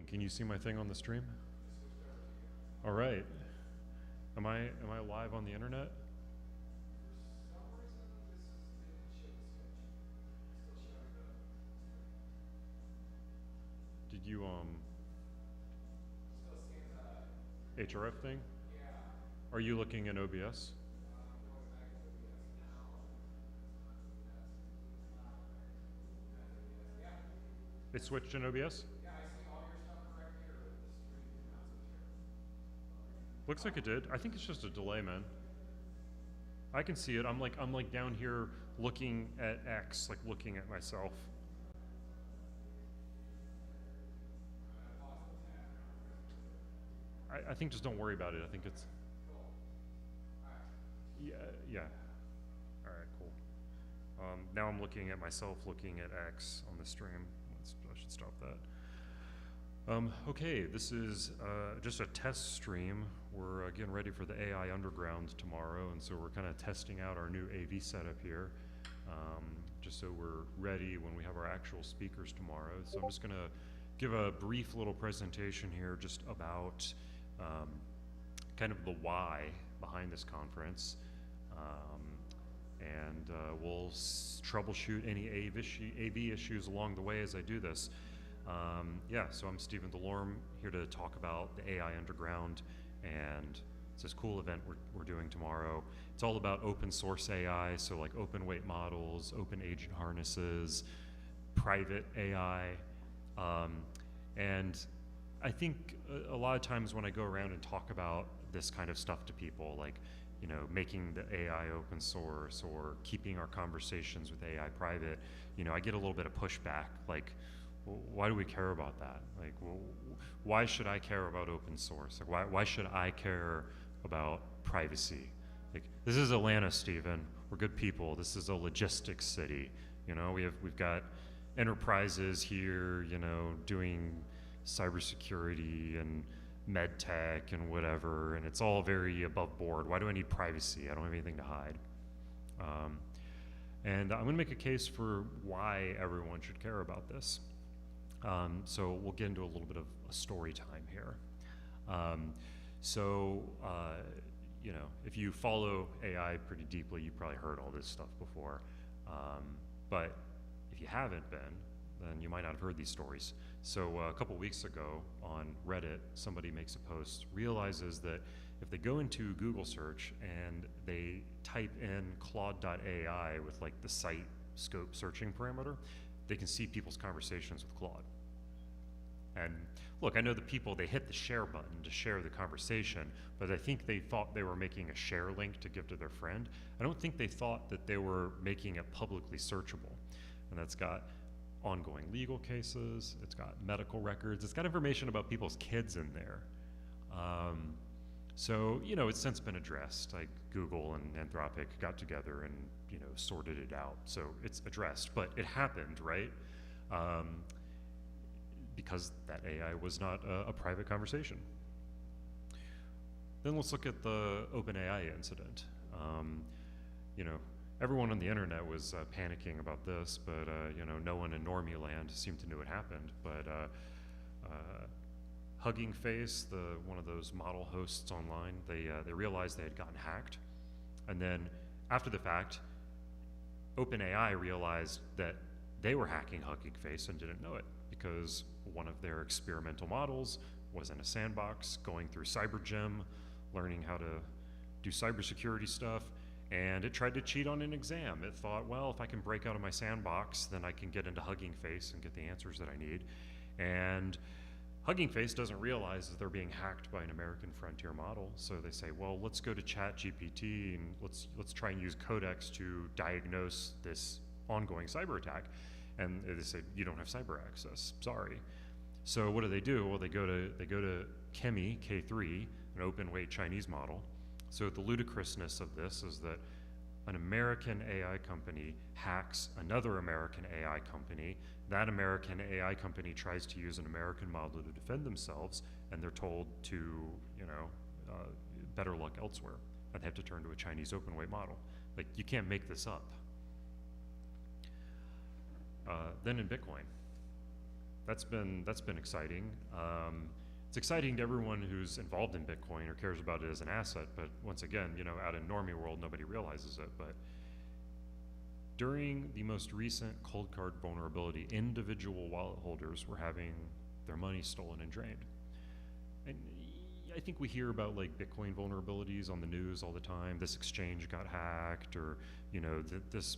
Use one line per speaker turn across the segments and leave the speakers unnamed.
Can you see my thing on the stream? All right. Am I live on the internet? Did you HRF thing? Are you looking in OBS? It switched in OBS? Looks like it did. I think it's just a delay, man. I can see it. I'm like down here looking at X, like looking at myself. I think just don't worry about it. I think it's yeah. All right, cool. Now I'm looking at myself looking at X on the stream. I should stop that. Okay, this is just a test stream. We're getting ready for the AI Underground tomorrow, and so we're kind of testing out our new AV setup here, just so we're ready when we have our actual speakers tomorrow. So I'm just going to give a brief little presentation here just about kind of the why behind this conference, and we'll troubleshoot any AV issues along the way as I do this. Yeah, so I'm Stephen Delorme, here to talk about the AI Underground, and it's this cool event we're doing tomorrow. It's all about open source AI, so like open weight models, open agent harnesses, private AI, and I think a lot of times when I go around and talk about this kind of stuff to people, like, you know, making the AI open source or keeping our conversations with AI private, you know, I get a little bit of pushback, like, well, why do we care about that? Like, well, why should I care about open source? Like, why should I care about privacy? Like, this is Atlanta, Stephen. We're good people. This is a logistics city. You know, we've got enterprises here, you know, doing cybersecurity and med tech and whatever, and it's all very above board. Why do I need privacy? I don't have anything to hide. And I'm gonna make a case for why everyone should care about this. So we'll get into a little bit of a story time here. You know, if you follow AI pretty deeply, you've probably heard all this stuff before. But if you haven't been, then you might not have heard these stories. So a couple weeks ago on Reddit, somebody makes a post, realizes that if they go into Google search and they type in Claude.ai with like the site scope searching parameter, they can see people's conversations with Claude. And look, I know the people, they hit the share button to share the conversation, but I think they thought they were making a share link to give to their friend. I don't think they thought that they were making it publicly searchable. And that's got ongoing legal cases, it's got medical records, it's got information about people's kids in there. So, you know, it's since been addressed. Like Google and Anthropic got together and, you know, sorted it out. So it's addressed, but it happened, right? Because that AI was not a private conversation. Then let's look at the OpenAI incident. You know, everyone on the internet was panicking about this, but you know, no one in Normie land seemed to know what happened. But Hugging Face, one of those model hosts online, they realized they had gotten hacked, and then after the fact, OpenAI realized that they were hacking Hugging Face and didn't know it because one of their experimental models was in a sandbox going through CyberGym, learning how to do cybersecurity stuff, and it tried to cheat on an exam. It thought, well, if I can break out of my sandbox, then I can get into Hugging Face and get the answers that I need. And Hugging Face doesn't realize that they're being hacked by an American frontier model, so they say, well, let's go to ChatGPT and let's try and use Codex to diagnose this ongoing cyber attack. And they say, you don't have cyber access, sorry. So what do? Well, they go to Chemi, K3, an open weight Chinese model. So the ludicrousness of this is that an American AI company hacks another American AI company. That American AI company tries to use an American model to defend themselves, and they're told to, you know, better luck elsewhere. And they have to turn to a Chinese open weight model. Like, you can't make this up. Then in Bitcoin, that's been exciting. It's exciting to everyone who's involved in Bitcoin or cares about it as an asset. But once again, out in normie world, nobody realizes it. But during the most recent cold card vulnerability, individual wallet holders were having their money stolen and drained. And I think we hear about like Bitcoin vulnerabilities on the news all the time. This exchange got hacked, or this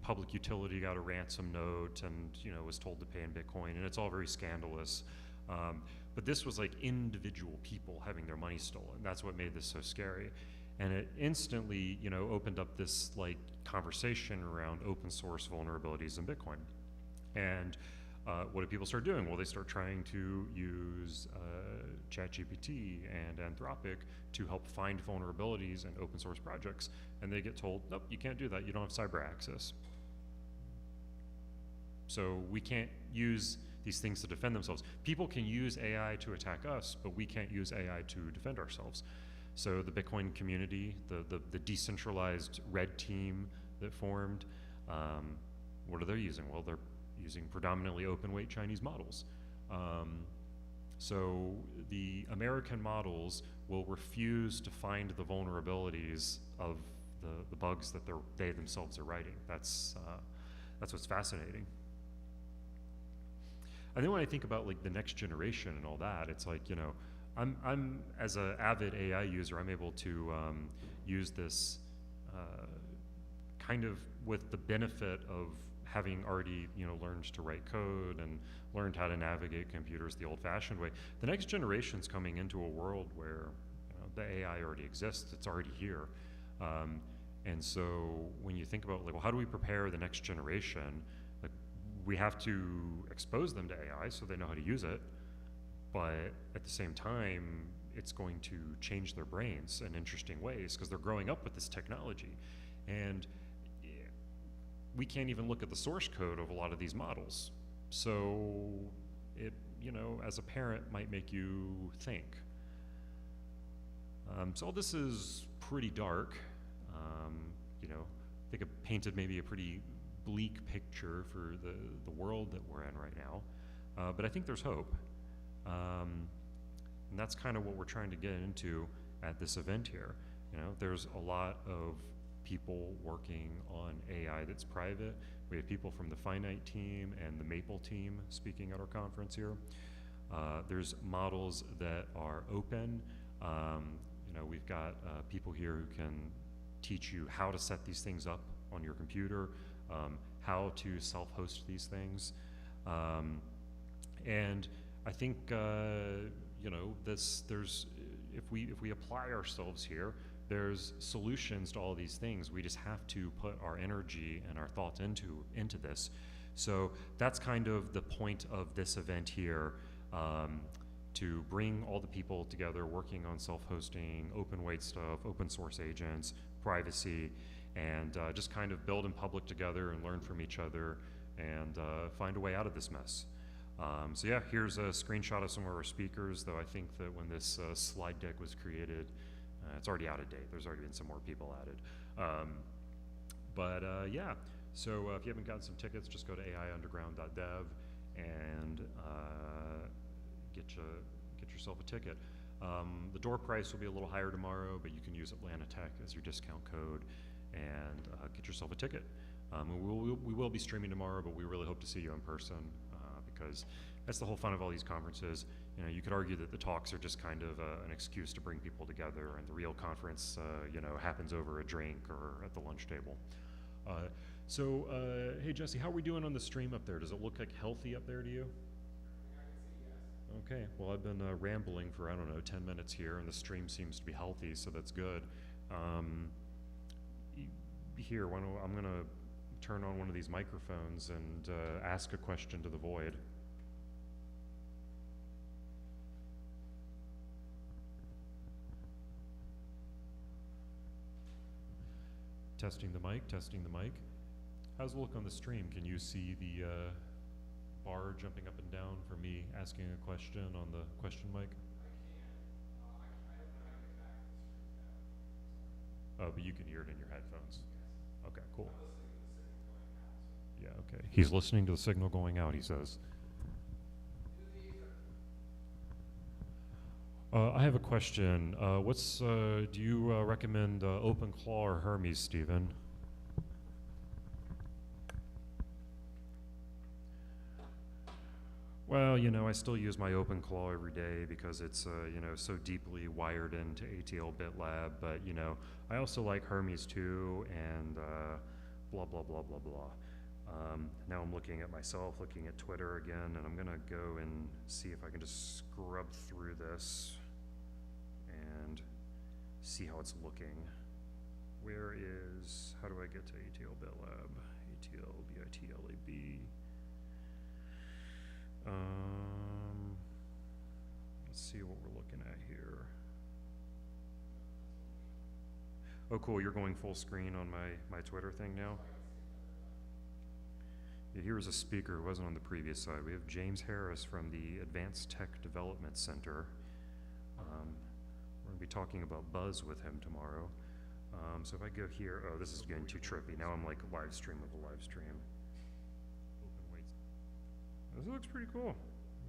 public utility got a ransom note and was told to pay in Bitcoin, and it's all very scandalous. But this was like individual people having their money stolen. That's what made this so scary. And it instantly, opened up this like conversation around open source vulnerabilities in Bitcoin. And what do people start doing? Well, they start trying to use ChatGPT and Anthropic to help find vulnerabilities in open source projects. And they get told, nope, you can't do that. You don't have cyber access. So we can't use these things to defend themselves. People can use AI to attack us, but we can't use AI to defend ourselves. So the Bitcoin community, the decentralized red team that formed, what are they using? Well, they're using predominantly open weight Chinese models. So the American models will refuse to find the vulnerabilities of the bugs that they themselves are writing. That's what's fascinating. And then when I think about like the next generation and all that, it's like, I'm as an avid AI user, I'm able to use this kind of with the benefit of having already learned to write code and learned how to navigate computers the old-fashioned way. The next generation's coming into a world where the AI already exists. It's already here. And so when you think about like, well, how do we prepare the next generation? Like, we have to expose them to AI so they know how to use it. But at the same time, it's going to change their brains in interesting ways because they're growing up with this technology. And we can't even look at the source code of a lot of these models. So it, as a parent, might make you think. So all this is pretty dark. I think it painted maybe a pretty bleak picture for the world that we're in right now. But I think there's hope. And that's kind of what we're trying to get into at this event here. There's a lot of people working on AI that's private. We have people from the Finite team and the Maple team speaking at our conference here. There's models that are open. We've got people here who can teach you how to set these things up on your computer, how to self-host these things. And I think if we apply ourselves here, there's solutions to all these things. We just have to put our energy and our thoughts into this. So that's kind of the point of this event here, to bring all the people together working on self-hosting, open weight stuff, open source agents, privacy, and just kind of build in public together and learn from each other and find a way out of this mess. So yeah, here's a screenshot of some of our speakers, though I think that when this slide deck was created, it's already out of date. There's already been some more people added. Yeah, so if you haven't gotten some tickets, just go to aiunderground.dev and get yourself a ticket. The door price will be a little higher tomorrow, but you can use Atlanta Tech as your discount code and get yourself a ticket. We will be streaming tomorrow, but we really hope to see you in person because that's the whole fun of all these conferences. You could argue that the talks are just kind of an excuse to bring people together, and the real conference, happens over a drink or at the lunch table. Hey Jesse, how are we doing on the stream up there? Does it look like healthy up there to you? Okay, well I've been rambling for, 10 minutes here, and the stream seems to be healthy, so that's good. Here, I'm gonna turn on one of these microphones and ask a question to the void. Testing the mic, testing the mic. How's it look on the stream? Can you see the bar jumping up and down for me asking a question on the question mic? Oh, but you can hear it in your headphones. Okay, cool. Yeah, okay. He's listening to the signal going out, he says. I have a question. Do you recommend OpenClaw or Hermes, Stephen? Well, I still use my OpenClaw every day because it's, so deeply wired into ATL BitLab. But, I also like Hermes too, and blah, blah, blah, blah, blah. Now I'm looking at myself, looking at Twitter again, and I'm going to go and see if I can just scrub through this and see how it's looking. How do I get to ATL BitLab? ATL BITLAB. Let's see what we're looking at here. Oh, cool, you're going full screen on my Twitter thing now? Yeah, here's a speaker who wasn't on the previous side. We have James Harris from the Advanced Tech Development Center. We're going to be talking about Buzz with him tomorrow. So if I go here, oh, this is getting too trippy. Now I'm like live stream of a live stream. This looks pretty cool.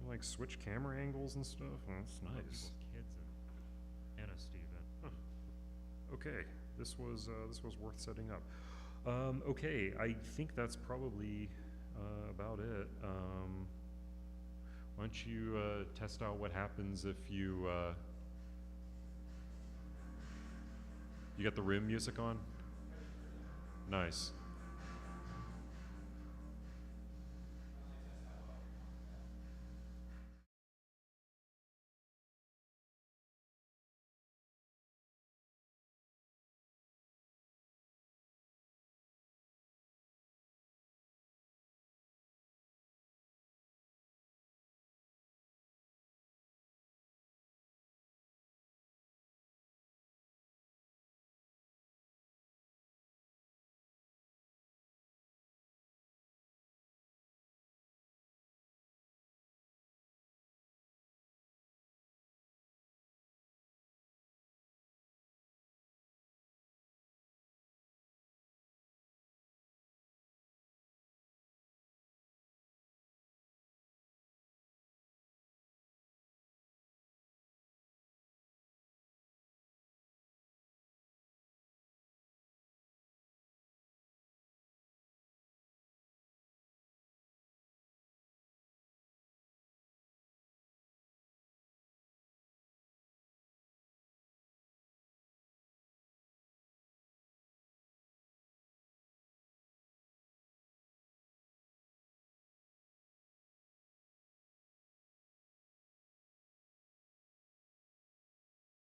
You like switch camera angles and stuff. Oh, that's nice. Kids and Anna Steven. Huh. Okay, this was worth setting up. Okay, I think that's probably about it. Why don't you test out what happens if you got the RIM music on? Nice.